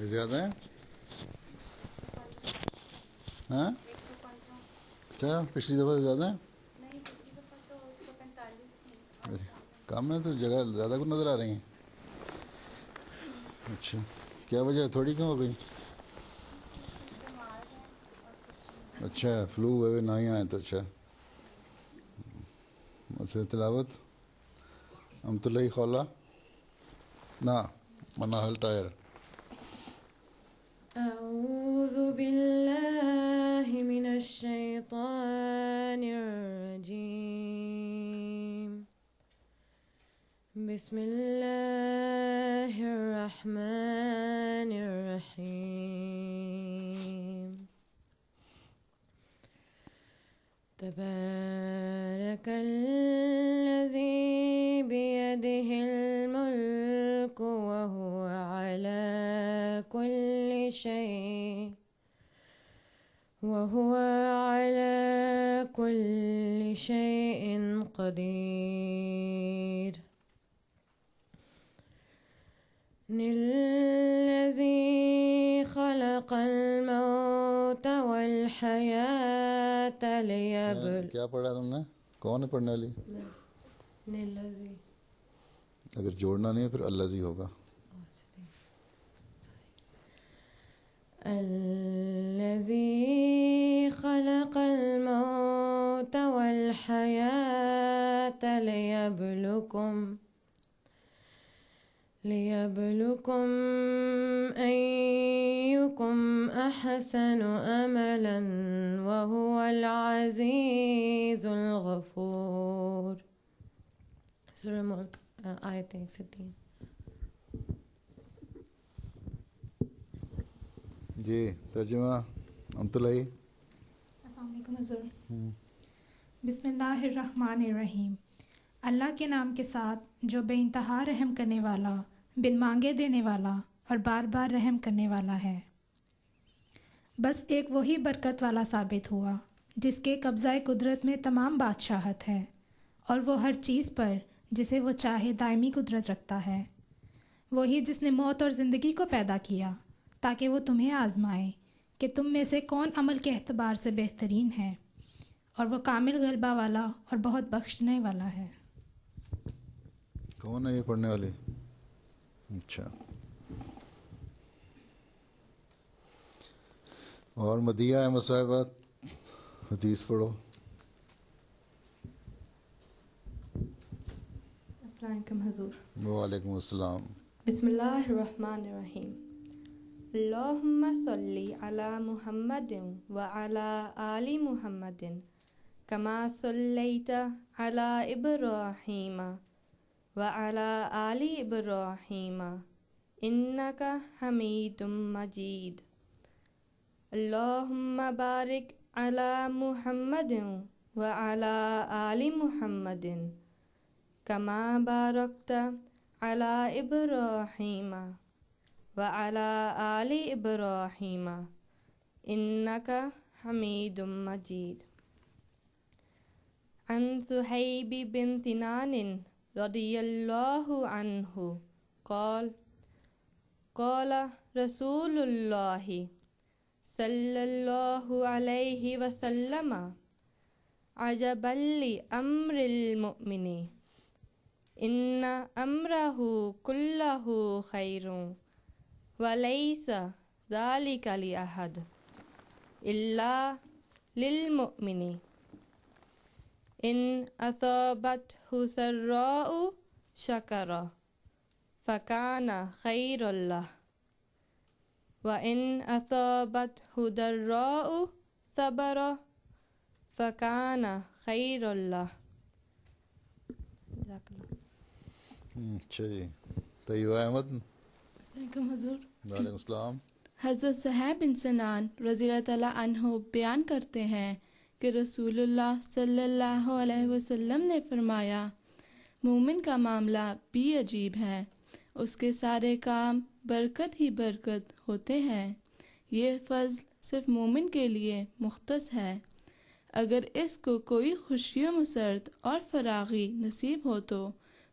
زیادہ ہیں ہاں اچھا پچھلی دفعہ سے زیادہ ہیں کام میں تو جگہ زیادہ کو نظر آ رہی ہیں اچھا کیا وجہ تھوڑی کیوں ہو گئی اچھا فلو ہوئے نہ ہی آئے تو اچھا اچھا تلاوت امتلئی خولا نا مناہل ٹائر اعوذ باللہ من الشیطان الرجیم بسم اللہ الرحمن الرحیم تبارک الذی بیدہ الملک وہو علی کل شیء قدیر الذی خلق الموت والحیاة کیا پڑھا تم نے کون ہے پڑھنے والی اگر جوڑنا نہیں ہے پھر الذی ہوگا الذي خلق الموت والحياة ليبلوكم أيكم أحسن أملا وهو العزيز الغفور سورة الملك آية 60 جی ترجمہ امتلائی السلام علیکم حضور بسم اللہ الرحمن الرحیم اللہ کے نام کے ساتھ جو بے انتہا رحم کرنے والا بن مانگے دینے والا اور بار بار رحم کرنے والا ہے بس ایک وہی برکت والا ثابت ہوا جس کے قبضہ قدرت میں تمام بادشاہت ہے اور وہ ہر چیز پر جسے وہ چاہے دائمی قدرت رکھتا ہے وہی جس نے موت اور زندگی کو پیدا کیا تاکہ وہ تمہیں آزمائے کہ تم میں سے کون عمل کے اعتبار سے بہترین ہے اور وہ کامل غلبہ والا اور بہت بخشنے والا ہے کون ہے یہ پڑھنے والی اچھا اور مدیہ ہے مصاحبات حدیث پڑھو السلام علیکم حضور وعلیکم السلام بسم اللہ الرحمن الرحیم اللہم صلی علی محمد وعلی آل محمد کما صلیت علی ابراہیم وعلی آل ابراہیم انک حمید مجید اللہم بارک علی محمد وعلی آل محمد کما بارکت علی ابراہیم وعلی آل ابراہیم انک حمید مجید عن صہیب بن سنان رضی اللہ عنہ قال قال رسول اللہ صلی اللہ علیہ وسلم عجبا لامر المؤمن ان امرہ کلہ خیر وَلَيْسَ ذَلِكَ لِأَحَدٍ إِلَّا لِلْمُؤْمِنِ إِنْ أَصَابَتْهُ سَرَّاءُ شَكَرَ فَكَانَ خَيْرًا لَهُ وَإِنْ أَصَابَتْهُ ضَرَّاءُ صَبَرَ فَكَانَ خَيْرًا لَهُ اچھا جی طیب احمد السلام حضور وعلیکم السلام حضرت صہیب بن سنان رضی اللہ تعالیٰ عنہ بیان کرتے ہیں کہ رسول اللہ صلی اللہ علیہ وسلم نے فرمایا مومن کا معاملہ بھی عجیب ہے اس کے سارے کام برکت ہی برکت ہوتے ہیں یہ فضل صرف مومن کے لیے مختص ہے اگر اس کو کوئی خوشی و مسرت اور فراغی نصیب ہو تو